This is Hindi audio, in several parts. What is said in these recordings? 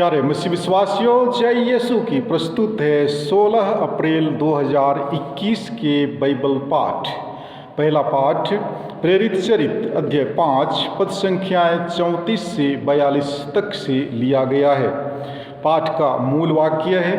प्यारे मसीह विश्वासियों, जय यीशु की प्रस्तुत है 16 अप्रैल 2021 के बाइबल पाठ। पहला पाठ प्रेरित चरित्र अध्याय 5 पद संख्याएं 34 से 42 तक से लिया गया है। पाठ का मूल वाक्य है,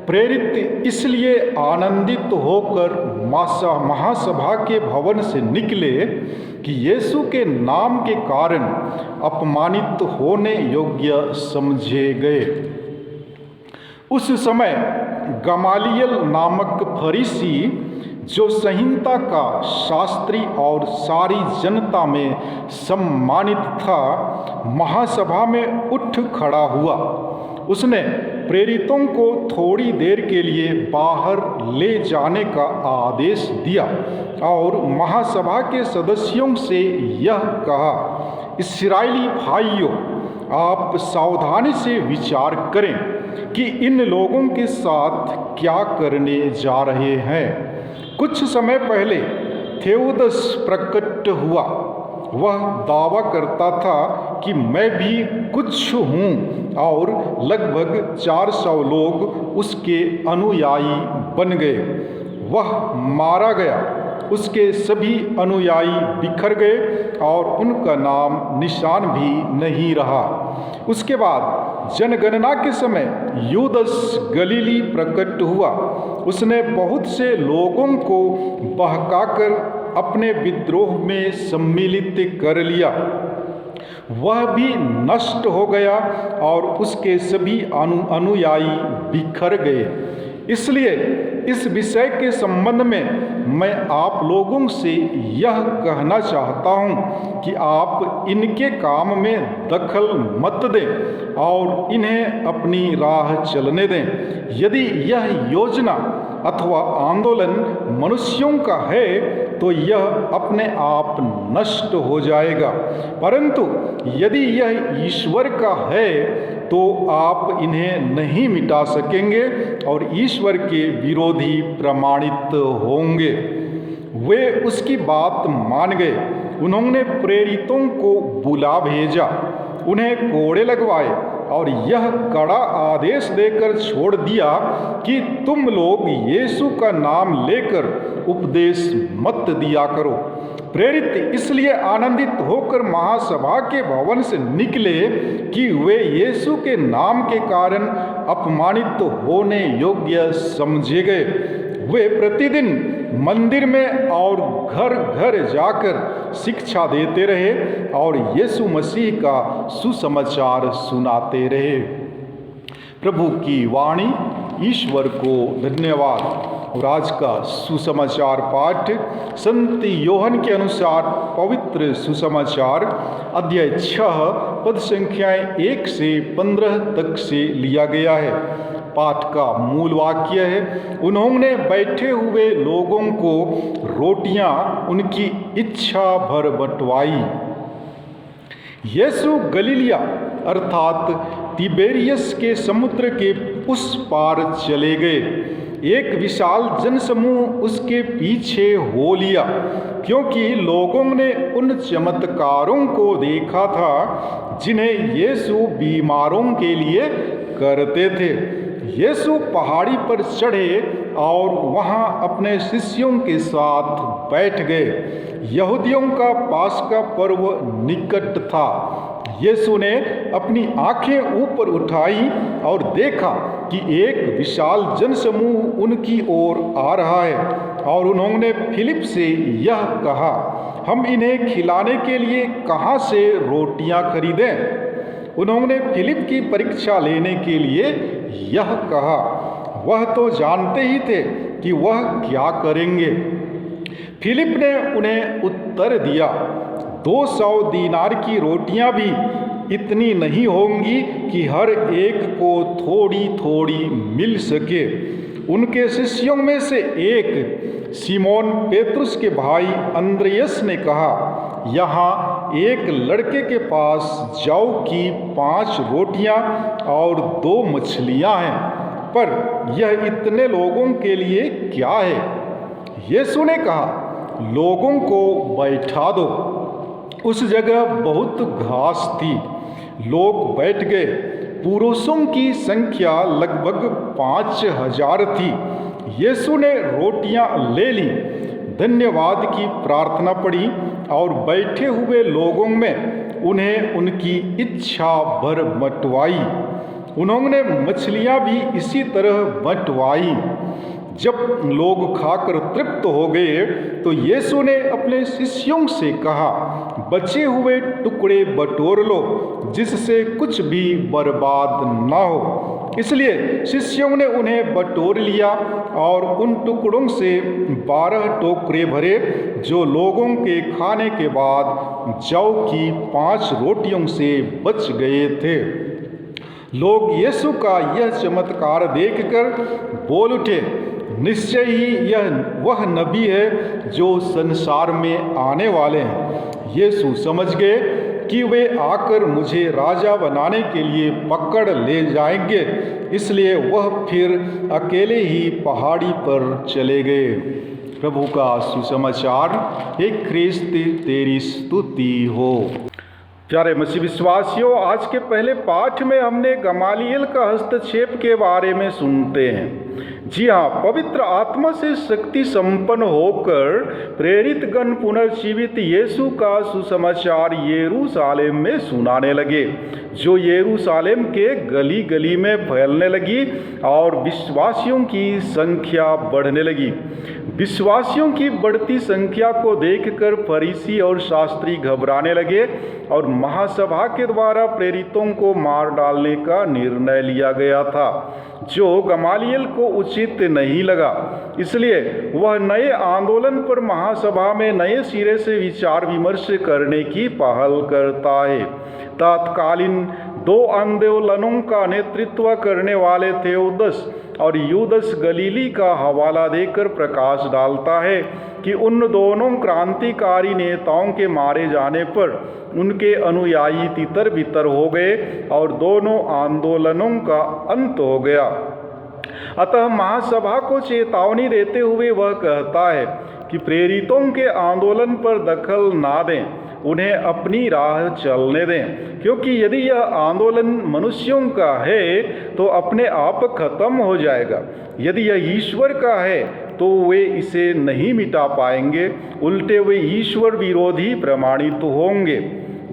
प्रेरित इसलिए आनंदित होकर महासभा के भवन से निकले कि यीशु के नाम के कारण अपमानित होने योग्य समझे गए। उस समय गमालियल नामक फरीसी, जो संहिता का शास्त्री और सारी जनता में सम्मानित था, महासभा में उठ खड़ा हुआ। उसने प्रेरितों को थोड़ी देर के लिए बाहर ले जाने का आदेश दिया और महासभा के सदस्यों से यह कहा, इस्राएली भाइयों, आप सावधानी से विचार करें कि इन लोगों के साथ क्या करने जा रहे हैं। कुछ समय पहले थेओदस प्रकट हुआ। वह दावा करता था कि मैं भी कुछ हूँ और लगभग 400 लोग उसके अनुयायी बन गए। वह मारा गया, उसके सभी अनुयायी बिखर गए और उनका नाम निशान भी नहीं रहा। उसके बाद जनगणना के समय यूदस गलीली प्रकट हुआ। उसने बहुत से लोगों को बहकाकर अपने विद्रोह में सम्मिलित कर लिया। वह भी नष्ट हो गया और उसके सभी अनुयायी बिखर गए। इसलिए इस विषय के संबंध में मैं आप लोगों से यह कहना चाहता हूँ कि आप इनके काम में दखल मत दें और इन्हें अपनी राह चलने दें। यदि यह योजना अथवा आंदोलन मनुष्यों का है तो यह अपने आप नष्ट हो जाएगा, परंतु यदि यह ईश्वर का है तो आप इन्हें नहीं मिटा सकेंगे और ईश्वर के विरोधी प्रमाणित होंगे। वे उसकी बात मान गए। उन्होंने प्रेरितों को बुला भेजा, उन्हें कोड़े लगवाए और यह कड़ा आदेश देकर छोड़ दिया कि तुम लोग यीशु का नाम लेकर उपदेश मत दिया करो। प्रेरित इसलिए आनंदित होकर महासभा के भवन से निकले कि वे यीशु के नाम के कारण अपमानित होने योग्य समझे गए। वे प्रतिदिन मंदिर में और घर घर जाकर शिक्षा देते रहे और यीशु मसीह का सुसमाचार सुनाते रहे। प्रभु की वाणी। ईश्वर को धन्यवाद। और आज का सुसमाचार पाठ संत योहन के अनुसार पवित्र सुसमाचार अध्याय 6 पद संख्याएं 1 से 15 तक से लिया गया है। पाठ का मूल वाक्य है, उन्होंने बैठे हुए लोगों को रोटियां उनकी इच्छा भर बंटवाई। यीशु गलीलिया अर्थात तिबेरियस के समुद्र के उस पार चले गए। एक विशाल जनसमूह उसके पीछे हो लिया, क्योंकि लोगों ने उन चमत्कारों को देखा था जिन्हें यीशु बीमारों के लिए करते थे। यीशु पहाड़ी पर चढ़े और वहां अपने शिष्यों के साथ बैठ गए। यहूदियों का पास्का पर्व निकट था। यीशु ने अपनी आंखें ऊपर उठाई और देखा कि एक विशाल जनसमूह उनकी ओर आ रहा है और उन्होंने फिलिप से यह कहा, हम इन्हें खिलाने के लिए कहाँ से रोटियां खरीदें? उन्होंने फिलिप की परीक्षा लेने के लिए यह कहा। वह तो जानते ही थे कि वह क्या करेंगे। फिलिप ने उन्हें उत्तर दिया, 200 दीनार की रोटियां भी इतनी नहीं होंगी कि हर एक को थोड़ी थोड़ी मिल सके। उनके शिष्यों में से एक सिमोन पेतरुस के भाई अंद्रयस ने कहा, यहाँ एक लड़के के पास जौ की 5 रोटियां और 2 मछलियां हैं, पर यह इतने लोगों के लिए क्या है? यीशु ने कहा, लोगों को बैठा दो। उस जगह बहुत घास थी। लोग बैठ गए। पुरुषों की संख्या लगभग 5,000 थी। यीशु ने रोटियां ले ली, धन्यवाद की प्रार्थना पढ़ी और बैठे हुए लोगों में उन्हें उनकी इच्छा भर बंटवाई। उन्होंने मछलियां भी इसी तरह बंटवाई। जब लोग खाकर तृप्त हो गए तो यीशु ने अपने शिष्यों से कहा, बचे हुए टुकड़े बटोर लो, जिससे कुछ भी बर्बाद न हो। इसलिए शिष्यों ने उन्हें बटोर लिया और उन टुकड़ों से 12 टोकरे भरे, जो लोगों के खाने के बाद जौ की 5 रोटियों से बच गए थे। लोग यीशु का यह चमत्कार देखकर बोल उठे, निश्चय ही यह वह नबी है जो संसार में आने वाले हैं। यीशु समझ गए कि वे आकर मुझे राजा बनाने के लिए पकड़ ले जाएंगे, इसलिए वह फिर अकेले ही पहाड़ी पर चले गए। प्रभु का सुसमाचार। हे ख्रिस्त, तेरी स्तुति हो। प्यारे मसीह विश्वासियों, आज के पहले पाठ में हमने गमालियल का हस्तक्षेप के बारे में सुनते हैं। जी हाँ, पवित्र आत्मा से शक्ति संपन्न होकर प्रेरित गण पुनर्जीवित यीशु का सुसमाचार यरूशलेम में सुनाने लगे, जो यरूशलेम के गली गली में फैलने लगी और विश्वासियों की संख्या बढ़ने लगी। विश्वासियों की बढ़ती संख्या को देखकर फरीसी और शास्त्री घबराने लगे और महासभा के द्वारा प्रेरितों को मार डालने का निर्णय लिया गया था, जो गमालियल को उचित नहीं लगा। इसलिए वह नए आंदोलन पर महासभा में नए सिरे से विचार विमर्श करने की पहल करता है। तत्कालीन 2 आंदोलनों का नेतृत्व करने वाले थेओदस और यूदस गलीली का हवाला देकर प्रकाश डालता है कि उन दोनों क्रांतिकारी नेताओं के मारे जाने पर उनके अनुयायी तितर बितर हो गए और दोनों आंदोलनों का अंत हो गया। अतः महासभा को चेतावनी देते हुए वह कहता है कि प्रेरितों के आंदोलन पर दखल ना दें, उन्हें अपनी राह चलने दें, क्योंकि यदि यह आंदोलन मनुष्यों का है तो अपने आप खत्म हो जाएगा। यदि यह ईश्वर का है तो वे इसे नहीं मिटा पाएंगे, उल्टे वे ईश्वर विरोधी प्रमाणित होंगे।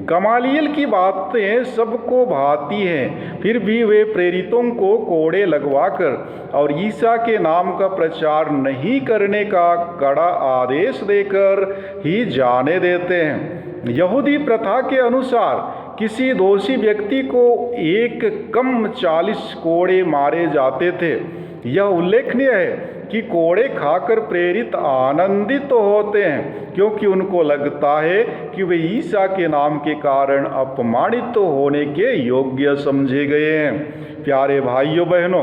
गमालियल की बातें सबको भाती हैं, फिर भी वे प्रेरितों को कोड़े लगवाकर और ईसा के नाम का प्रचार नहीं करने का कड़ा आदेश देकर ही जाने देते हैं। यहूदी प्रथा के अनुसार किसी दोषी व्यक्ति को एक कम 40 कोड़े मारे जाते थे। यह उल्लेखनीय है कि कोड़े खाकर प्रेरित आनंदित होते हैं, क्योंकि उनको लगता है कि वे ईसा के नाम के कारण अपमानित होने के योग्य समझे गए हैं। प्यारे भाइयों बहनों,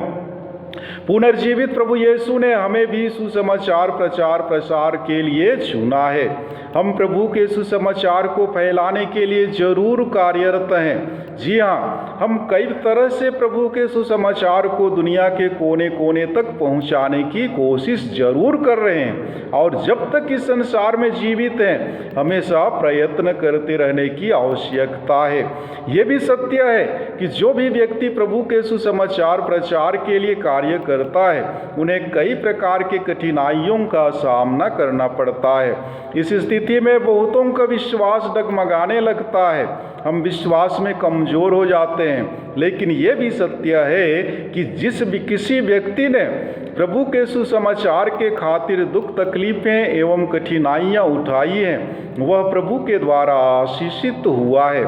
पुनर्जीवित प्रभु यीशु ने हमें भी सुसमाचार प्रचार प्रसार के लिए चुना है। हम प्रभु के सुसमाचार को फैलाने के लिए जरूर कार्यरत हैं। जी हाँ, हम कई तरह से प्रभु के सुसमाचार को दुनिया के कोने कोने तक पहुंचाने की कोशिश जरूर कर रहे हैं, और जब तक इस संसार में जीवित हैं हमेशा प्रयत्न करते रहने की आवश्यकता है। ये भी सत्य है कि जो भी व्यक्ति प्रभु के सुसमाचार प्रचार के लिए कार्य करता है उन्हें कई प्रकार के कठिनाइयों का सामना करना पड़ता है। इस स्थिति में बहुतों का विश्वास डगमगाने लगता है, हम विश्वास में कमजोर हो जाते हैं। लेकिन ये भी सत्य है कि किसी व्यक्ति ने प्रभु के सुसमाचार के खातिर दुख तकलीफें एवं कठिनाइयाँ उठाई हैं, वह प्रभु के द्वारा आशीषित हुआ है।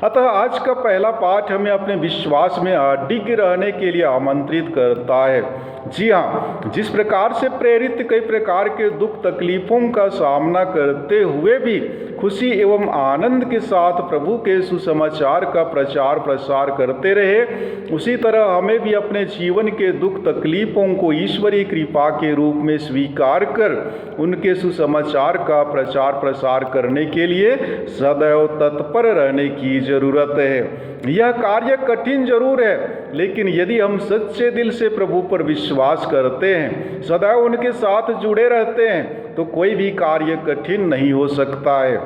अतः आज का पहला पाठ हमें अपने विश्वास में अडिग रहने के लिए आमंत्रित करता है। जी हाँ, जिस प्रकार से प्रेरित कई प्रकार के दुख तकलीफों का सामना करते हुए भी खुशी एवं आनंद के साथ प्रभु के सुसमाचार का प्रचार प्रसार करते रहे, उसी तरह हमें भी अपने जीवन के दुख तकलीफों को ईश्वरीय कृपा के रूप में स्वीकार कर उनके सुसमाचार का प्रचार प्रसार करने के लिए सदैव तत्पर रहने की जरूरत है। यह कार्य कठिन जरूर है, लेकिन यदि हम सच्चे दिल से प्रभु पर विश्वास करते हैं, सदैव उनके साथ जुड़े रहते हैं, तो कोई भी कार्य कठिन नहीं हो सकता है।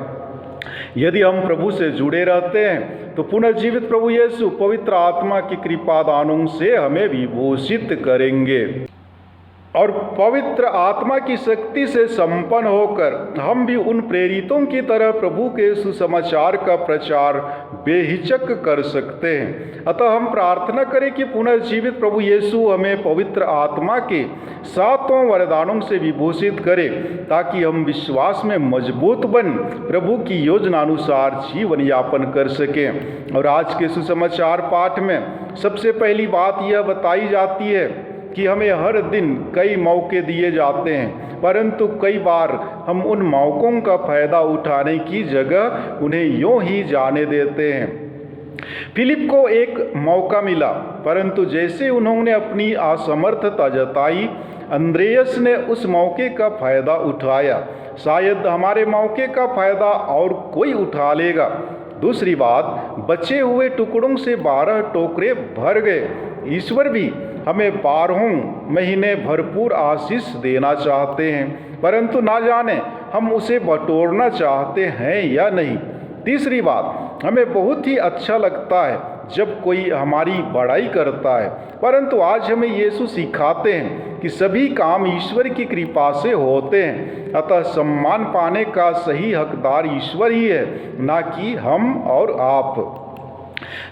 यदि हम प्रभु से जुड़े रहते हैं तो पुनर्जीवित प्रभु यीशु पवित्र आत्मा की कृपा दानों से हमें विभूषित करेंगे और पवित्र आत्मा की शक्ति से संपन्न होकर हम भी उन प्रेरितों की तरह प्रभु के सुसमाचार का प्रचार बेहिचक कर सकते हैं। अतः हम प्रार्थना करें कि पुनर्जीवित प्रभु यीशु हमें पवित्र आत्मा के सातों वरदानों से विभूषित करे, ताकि हम विश्वास में मजबूत बन प्रभु की योजना अनुसार जीवन यापन कर सकें। और आज के सुसमाचार पाठ में सबसे पहली बात यह बताई जाती है कि हमें हर दिन कई मौके दिए जाते हैं, परंतु कई बार हम उन मौकों का फायदा उठाने की जगह उन्हें यूं ही जाने देते हैं। फिलिप को एक मौका मिला, परंतु जैसे उन्होंने अपनी असमर्थता जताई, अंद्रेयस ने उस मौके का फायदा उठाया। शायद हमारे मौके का फायदा और कोई उठा लेगा। दूसरी बात, बचे हुए टुकड़ों से 12 टोकरे भर गए। ईश्वर भी हमें 12 महीने भरपूर आशीष देना चाहते हैं, परंतु ना जाने हम उसे बटोरना चाहते हैं या नहीं। तीसरी बात, हमें बहुत ही अच्छा लगता है जब कोई हमारी बड़ाई करता है, परंतु आज हमें यीशु सिखाते हैं कि सभी काम ईश्वर की कृपा से होते हैं। अतः सम्मान पाने का सही हकदार ईश्वर ही है, ना कि हम और आप।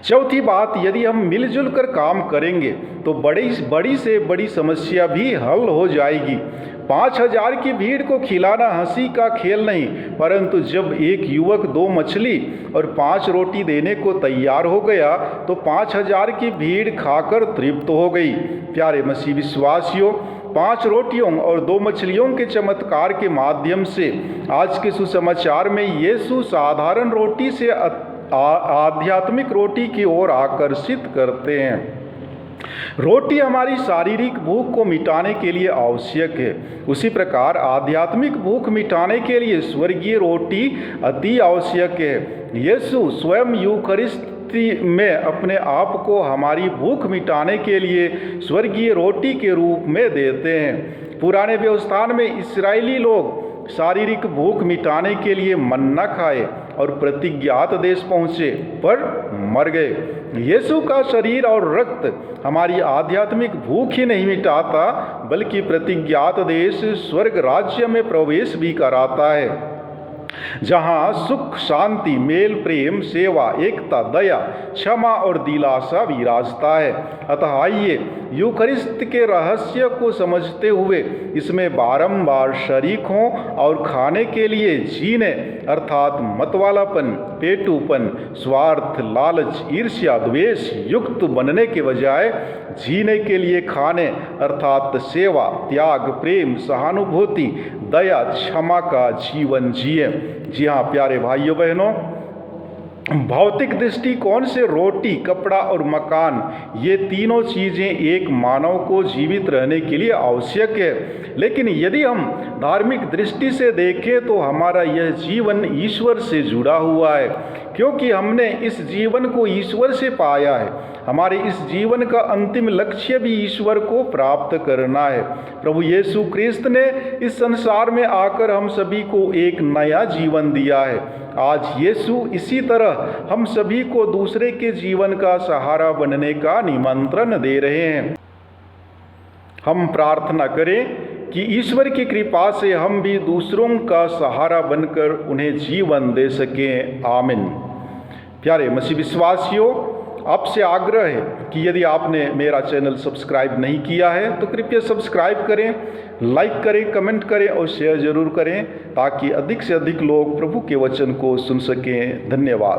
चौथी बात, यदि हम मिलजुल कर काम करेंगे तो बड़ी से बड़ी समस्या भी हल हो जाएगी। 5000 की भीड़ को खिलाना हंसी का खेल नहीं, परंतु जब एक युवक 2 मछली और 5 रोटी देने को तैयार हो गया तो 5000 की भीड़ खाकर तृप्त हो गई। प्यारे मसीह विश्वासियों, 5 रोटियों और 2 मछलियों के चमत्कार के माध्यम से आज के सुसमाचार में यीशु साधारण रोटी से आध्यात्मिक रोटी की ओर आकर्षित करते हैं। रोटी हमारी शारीरिक भूख को मिटाने के लिए आवश्यक है, उसी प्रकार आध्यात्मिक भूख मिटाने के लिए स्वर्गीय रोटी अति आवश्यक है। यीशु स्वयं यूखरिस्ती में अपने आप को हमारी भूख मिटाने के लिए स्वर्गीय रोटी के रूप में देते हैं। पुराने व्यवस्थान में इस्राएली लोग शारीरिक भूख मिटाने के लिए मन्ना खाए और प्रतिज्ञात देश पहुँचे पर मर गए। यीशु का शरीर और रक्त हमारी आध्यात्मिक भूख ही नहीं मिटाता, बल्कि प्रतिज्ञात देश स्वर्ग राज्य में प्रवेश भी कराता है, जहाँ सुख, शांति, मेल, प्रेम, सेवा, एकता, दया, क्षमा और दिलासा विराजता है। अतः आइए यूखरिस्त के रहस्य को समझते हुए इसमें बारंबार शरीक हों और खाने के लिए जीने अर्थात मतवालापन, पेटूपन, स्वार्थ, लालच, ईर्ष्या, द्वेष युक्त बनने के बजाय जीने के लिए खाने अर्थात सेवा, त्याग, प्रेम, सहानुभूति, दया, क्षमा का जीवन जिए। जी हाँ प्यारे भाइयों बहनों, भौतिक दृष्टिकोण से रोटी, कपड़ा और मकान, ये तीनों चीज़ें एक मानव को जीवित रहने के लिए आवश्यक है। लेकिन यदि हम धार्मिक दृष्टि से देखें तो हमारा यह जीवन ईश्वर से जुड़ा हुआ है, क्योंकि हमने इस जीवन को ईश्वर से पाया है। हमारे इस जीवन का अंतिम लक्ष्य भी ईश्वर को प्राप्त करना है। प्रभु यीशु क्रिस्त ने इस संसार में आकर हम सभी को एक नया जीवन दिया है। आज यीशु इसी तरह हम सभी को दूसरे के जीवन का सहारा बनने का निमंत्रण दे रहे हैं। हम प्रार्थना करें कि ईश्वर की कृपा से हम भी दूसरों का सहारा बनकर उन्हें जीवन दे सकें। आमीन। प्यारे मसीह विश्वासियों, आपसे आग्रह है कि यदि आपने मेरा चैनल सब्सक्राइब नहीं किया है तो कृपया सब्सक्राइब करें, लाइक करें, कमेंट करें और शेयर ज़रूर करें, ताकि अधिक से अधिक लोग प्रभु के वचन को सुन सकें। धन्यवाद।